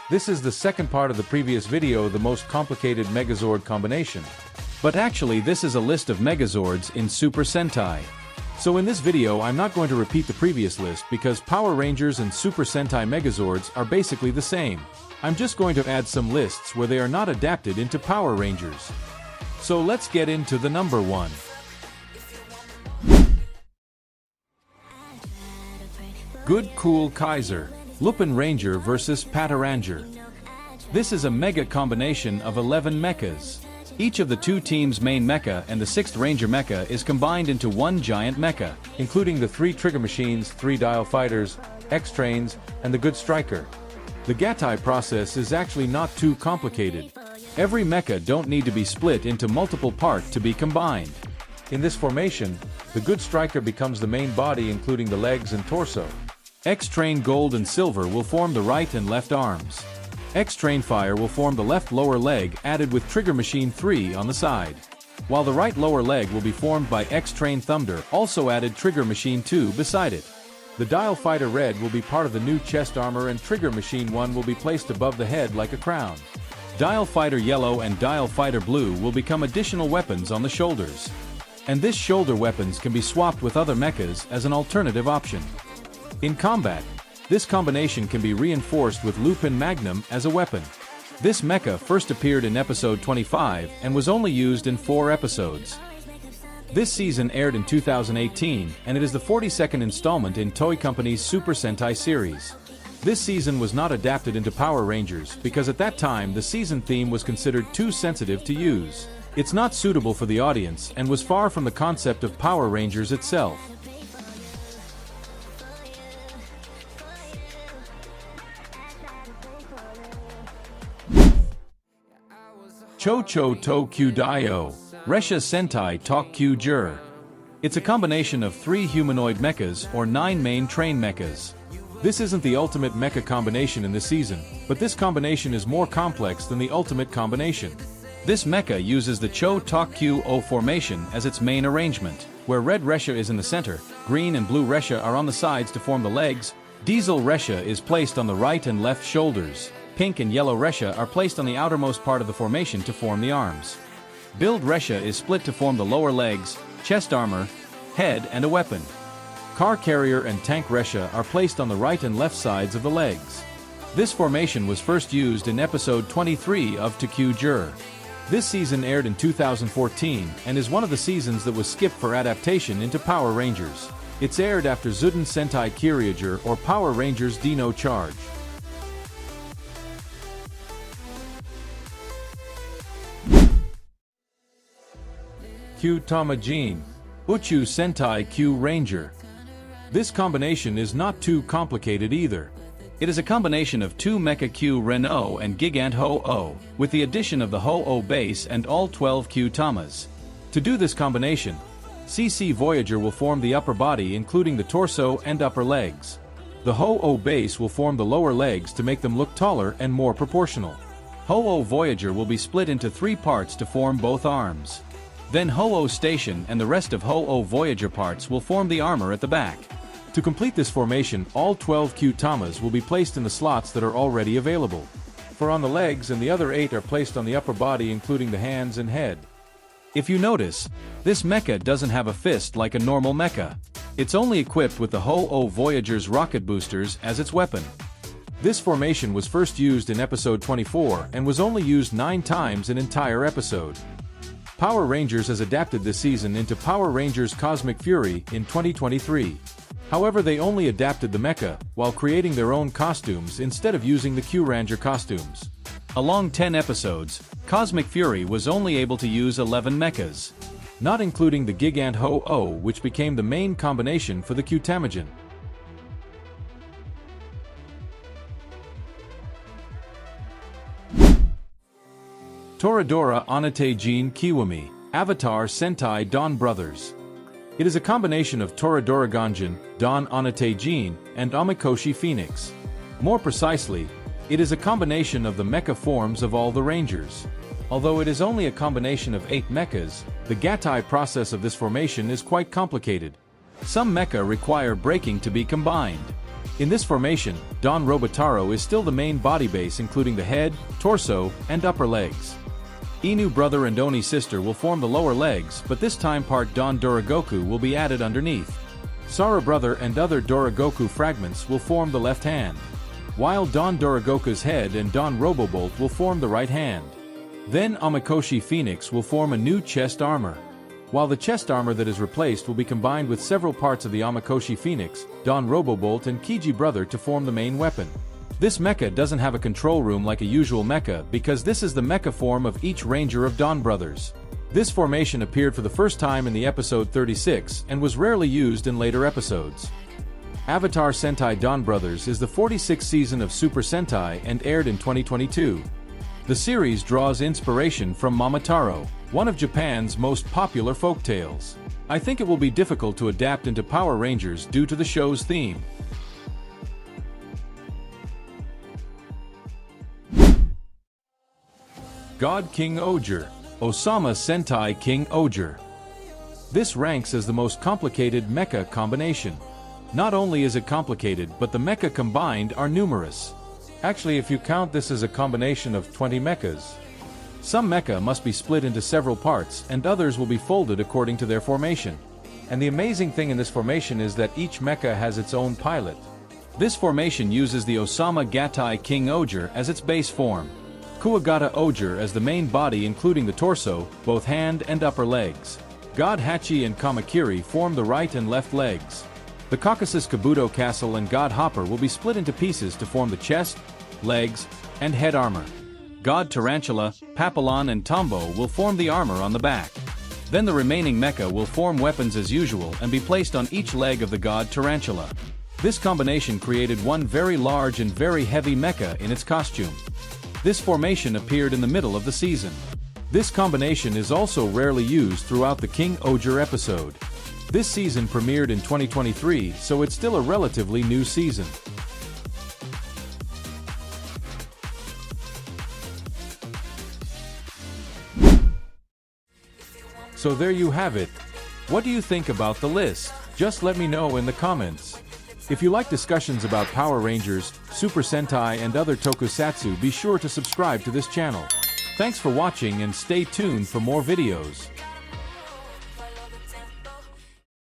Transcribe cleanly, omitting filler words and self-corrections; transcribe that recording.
This is the second part of the previous video, the most complicated Megazord combination. But actually this is a list of Megazords in Super Sentai. So in this video I'm not going to repeat the previous list because Power Rangers and Super Sentai Megazords are basically the same. I'm just going to add some lists where they are not adapted into Power Rangers. So let's get into the number 1. Good Cool Kaiser, Lupin Ranger vs. Pataranger. This is a mega combination of 11 mechas. Each of the two teams' main mecha and the 6th Ranger mecha is combined into one giant mecha, including the 3 trigger machines, 3 dial fighters, X-Trains, and the Good Striker. The Gatai process is actually not too complicated. Every mecha don't need to be split into multiple parts to be combined. In this formation, the Good Striker becomes the main body including the legs and torso. X-Train Gold and Silver will form the right and left arms. X-Train Fire will form the left lower leg added with Trigger Machine 3 on the side. While the right lower leg will be formed by X-Train Thunder, also added Trigger Machine 2 beside it. The Dial Fighter Red will be part of the new chest armor and Trigger Machine 1 will be placed above the head like a crown. Dial Fighter Yellow and Dial Fighter Blue will become additional weapons on the shoulders. And this shoulder weapons can be swapped with other mechas as an alternative option. In combat, this combination can be reinforced with Lupin Magnum as a weapon. This mecha first appeared in episode 25 and was only used in 4 episodes. This season aired in 2018 and it is the 42nd installment in Toei Company's Super Sentai series. This season was not adapted into Power Rangers because at that time the season theme was considered too sensitive to use. It's not suitable for the audience and was far from the concept of Power Rangers itself. Cho-Cho To-Kyudaio, Resha Sentai Tak-Kyujur. It's a combination of 3 humanoid mechas or 9 main train mechas. This isn't the ultimate mecha combination in this season, but this combination is more complex than the ultimate combination. This mecha uses the Cho-Tak-Kyu-O formation as its main arrangement, where red Resha is in the center, green and blue Resha are on the sides to form the legs, Diesel Resha is placed on the right and left shoulders. Pink and yellow Resha are placed on the outermost part of the formation to form the arms. Build Resha is split to form the lower legs, chest armor, head and a weapon. Car Carrier and Tank Resha are placed on the right and left sides of the legs. This formation was first used in episode 23 of Tak-Kyujur. This season aired in 2014 and is one of the seasons that was skipped for adaptation into Power Rangers. It's aired after Zuden Sentai Kyryuger or Power Rangers Dino Charge. Q Tamajin, Uchu Sentai Q Ranger. This combination is not too complicated either. It is a combination of 2 Mecha Q Ren-O and Gigant Ho-O, with the addition of the Ho-O base and all 12 Q Tamas. To do this combination, CC Voyager will form the upper body including the torso and upper legs. The Ho-O base will form the lower legs to make them look taller and more proportional. Ho-O Voyager will be split into 3 parts to form both arms. Then Ho-O Station and the rest of Ho-O Voyager parts will form the armor at the back. To complete this formation, all 12 Q-Tamas will be placed in the slots that are already available. For on the legs and the other 8 are placed on the upper body including the hands and head. If you notice, this mecha doesn't have a fist like a normal mecha. It's only equipped with the Ho-O Voyager's rocket boosters as its weapon. This formation was first used in episode 24 and was only used 9 times in entire episode. Power Rangers has adapted this season into Power Rangers Cosmic Fury in 2023. However, they only adapted the mecha, while creating their own costumes instead of using the Q-Ranger costumes. Along 10 episodes, Cosmic Fury was only able to use 11 mechas, not including the Gigant Ho-O, which became the main combination for the Q-Tamagen. Toradora Onatejin Kiwami, Avatar Sentai Dawn Brothers. It is a combination of Toradora Ganjin, Dawn Onatejin, and Omikoshi Phoenix. More precisely, it is a combination of the mecha forms of all the Rangers. Although it is only a combination of 8 mechas, the Gatai process of this formation is quite complicated. Some mecha require breaking to be combined. In this formation, Don Robotaro is still the main body base including the head, torso, and upper legs. Inu brother and Oni sister will form the lower legs, but this time part Don Dorogoku will be added underneath. Sara brother and other Dorogoku fragments will form the left hand, while Don Dorogoku's head and Don Robobolt will form the right hand. Then Amakoshi Phoenix will form a new chest armor. While the chest armor that is replaced will be combined with several parts of the Amakoshi Phoenix, Don Robobolt and Kiji brother to form the main weapon. This mecha doesn't have a control room like a usual mecha because this is the mecha form of each Ranger of Don Brothers. This formation appeared for the first time in the episode 36 and was rarely used in later episodes. Avatar Sentai Don Brothers is the 46th season of Super Sentai and aired in 2022. The series draws inspiration from Momotaro, one of Japan's most popular folktales. I think it will be difficult to adapt into Power Rangers due to the show's theme. God King Oger, Osama Sentai King Oger. This ranks as the most complicated mecha combination. Not only is it complicated, but the mecha combined are numerous. Actually, if you count this as a combination of 20 mechas. Some mecha must be split into several parts, and others will be folded according to their formation. And the amazing thing in this formation is that each mecha has its own pilot. This formation uses the Osama Gatai King Oger as its base form. Kuwagata Oger as the main body including the torso, both hand and upper legs. God Hachi and Kamakiri form the right and left legs. The Caucasus Kabuto Castle and God Hopper will be split into pieces to form the chest, legs, and head armor. God Tarantula, Papillon and Tombo will form the armor on the back. Then the remaining mecha will form weapons as usual and be placed on each leg of the God Tarantula. This combination created one very large and very heavy mecha in its costume. This formation appeared in the middle of the season. This combination is also rarely used throughout the King Oger episode. This season premiered in 2023, so it's still a relatively new season. So there you have it. What do you think about the list? Just let me know in the comments. If you like discussions about Power Rangers, Super Sentai and other tokusatsu, be sure to subscribe to this channel. Thanks for watching and stay tuned for more videos.